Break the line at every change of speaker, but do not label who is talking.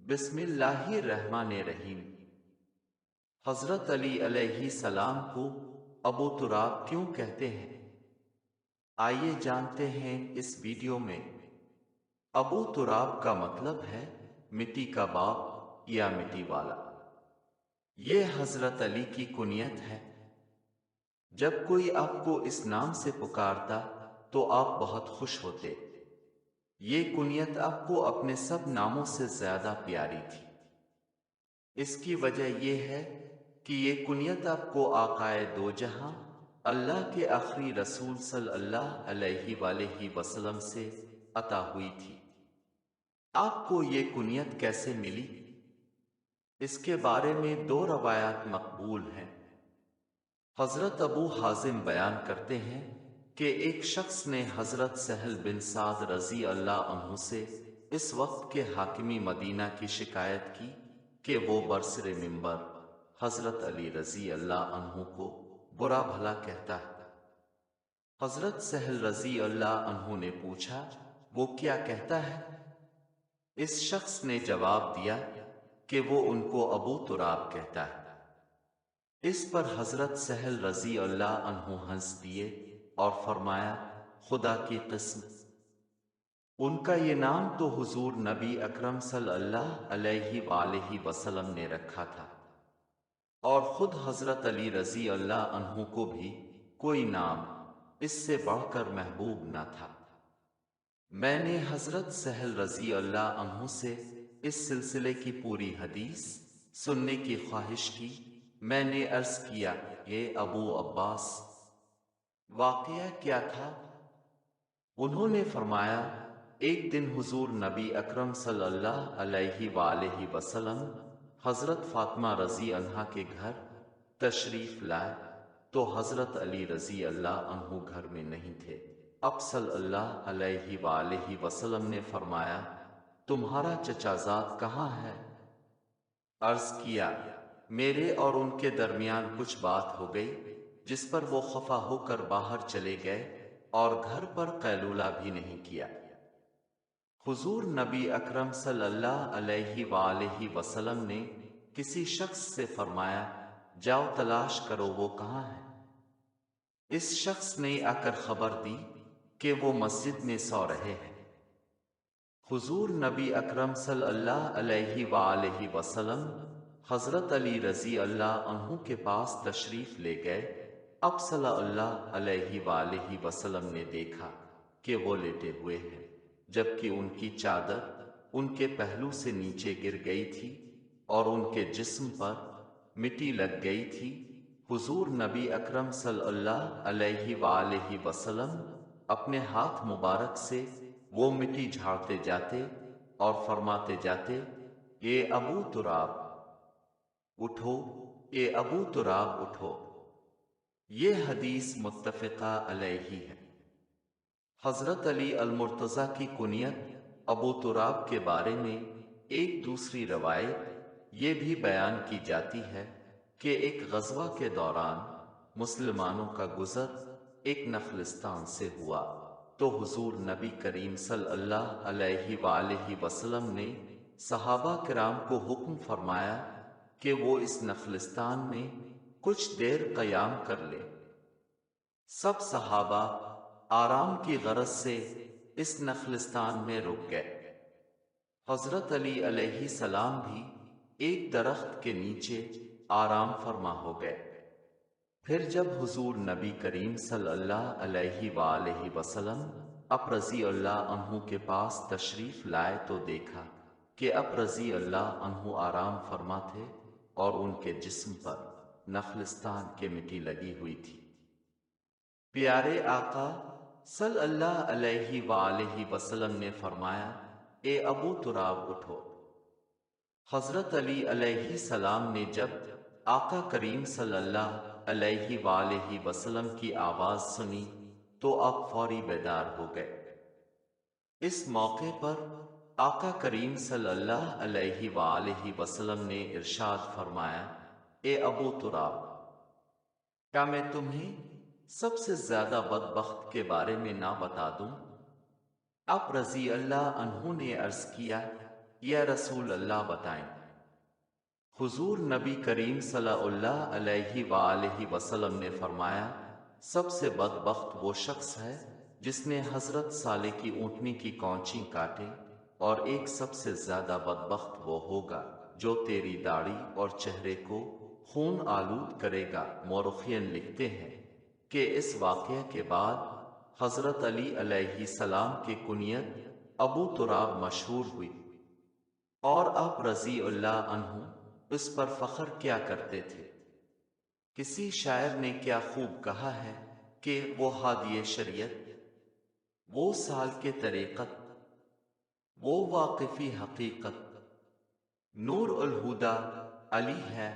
बिस्मिल्लाहिर्रहमानिर्रहीम। हजरत अली अलैहि सलाम को अबू तुराब क्यों कहते हैं? आइए जानते हैं इस वीडियो में। अबू तुराब का मतलब है मिट्टी का बाप या मिट्टी वाला। ये हजरत अली की कुनियत है। जब कोई आपको इस नाम से पुकारता तो आप बहुत खुश होते। ये कुनियत आपको अपने सब नामों से ज्यादा प्यारी थी। इसकी वजह यह है कि ये कुनियत आपको आकाए दो जहां अल्लाह के आखिरी रसूल सल्लल्लाहु अलैहि वसल्लम से अता हुई थी। आपको ये कुनियत कैसे मिली? इसके बारे में दो रवायात मकबूल हैं। हजरत अबू हाजिम बयान करते हैं कि एक शख्स ने हजरत सहल बिन साद रजी अल्लाह अन्हु से इस वक्त के हाकिमी मदीना की शिकायत की कि वो बरसरे मिंबर हजरत अली रजी अल्लाह अन्हु को बुरा भला कहता है। हजरत सहल रजी अल्लाह अन्हु ने पूछा, वो क्या कहता है? इस शख्स ने जवाब दिया कि वो उनको अबू तुराब कहता है। इस पर हजरत सहल रजी अल्लाह अन्हु हंस दिए और फरमाया, खुदा की कसम, उनका ये नाम तो हुजूर नबी अकरम सल्लल्लाहु अलैहि वसल्लम ने रखा था और खुद हजरत अली रजी अल्लाह अन्हु को भी कोई नाम इससे बढ़कर महबूब न था। मैंने हजरत सहल रजी अल्लाह अन्हु से इस सिलसिले की पूरी हदीस सुनने की ख्वाहिश की। मैंने अर्ज किया, ये अबू अब्बास, वाकया क्या था? उन्होंने फरमाया, एक दिन हुजूर नबी अकरम सल्लल्लाहु अलैहि वसल्लम हजरत फातिमा रजी अन्हा के घर तशरीफ लाए तो हजरत अली रजी अल्लाह अन्हु घर में नहीं थे। अब सल्लल्लाहु अलैहि वसल्लम ने फरमाया, तुम्हारा चचाजाद कहाँ है? अर्ज किया, मेरे और उनके दरमियान कुछ बात हो गई जिस पर वो खफा होकर बाहर चले गए और घर पर कैलूला भी नहीं किया। हुजूर नबी अकरम सल्लल्लाहु अलैहि वसल्लम ने किसी शख्स से फरमाया, जाओ तलाश करो वो कहाँ है। इस शख्स ने आकर खबर दी कि वो मस्जिद में सो रहे हैं। हुजूर नबी अकरम सल्लल्लाहु अलैहि वसल्लम हजरत अली रजी अल्लाह अन्हु के पास तशरीफ ले गए। अब सल्लल्लाहु अलैहि वसल्लम ने देखा कि वो लेटे हुए हैं, जबकि उनकी चादर उनके पहलू से नीचे गिर गई थी और उनके जिस्म पर मिट्टी लग गई थी। हुजूर नबी अकरम सल्लल्लाहु अलैहि वसल्लम अपने हाथ मुबारक से वो मिट्टी झाड़ते जाते और फरमाते जाते, ये अबू तुराब उठो, ये अबू तुराब उठो। ये हदीस मुत्तफ़िक़ा अलैहि है। हजरत अली अल मुर्तज़ा की कुनियत अबू तुराब के बारे में एक दूसरी रवायत ये भी बयान की जाती है कि एक गज़वा के दौरान मुसलमानों का गुज़र एक नखलिस्तान से हुआ तो हुजूर नबी करीम सल्लल्लाहु अलैहि वसल्लम ने सहाबा किराम को हुक्म फरमाया कि वो इस नखलिस्तान में कुछ देर क़याम कर ले। सब सहाबा आराम की गरज से इस नखलिस्तान में रुक गए। हजरत अली अलैहि सलाम भी एक दरख्त के नीचे आराम फरमा हो गए। फिर जब हुजूर नबी करीम सल्लल्लाहु अलैहि वसल्लम अब रजी अल्लाह अन्हु के पास तशरीफ लाए तो देखा कि अब रजी अल्लाह अन्हु आराम फरमा थे और उनके जिस्म पर नखलिस्तान के मिट्टी लगी हुई थी। प्यारे आका सल्लल्लाहु अलैहि वसल्लम ने फरमाया, ए अबू तुराब उठो। हजरत अली अलैहि सलाम ने जब आका करीम सल्लल्लाहु अलैहि वसल्लम की आवाज सुनी तो अब फौरी बेदार हो गए। इस मौके पर आका करीम सल्लल्लाहु अलैहि वसल्लम ने इरशाद फरमाया, ए अबू तुराब, क्या मैं तुम्हें सबसे ज्यादा बदबख्त के बारे में ना बता दूं? अब रजी अल्लाह अन्हु ने अर्ज किया, या रसूल अल्लाह बताएं। हुजूर नबी करीम सल्लल्लाहु अलैहि वसल्लम ने फरमाया, सबसे बदबख्त वो शख्स है जिसने हजरत साले की ऊँटनी की कौंची काटे, और एक सबसे ज्यादा बदबख्त वो होगा जो तेरी दाढ़ी और चेहरे को खून आलूद करेगा। मौरखियन लिखते हैं कि इस वाक़ये के बाद हजरत अली अलैहिस्सलाम की कुनियत अबू तुराब मशहूर हुई, और आप रज़ी अल्लाह अन्हु इस पर फख्र क्या करते थे। किसी शायर ने क्या खूब कहा है कि वो हादिये शरीयत, वो साल के तरीक़त, वो वाक़िफ़ी हकीकत, नूर उल हुदा अली है।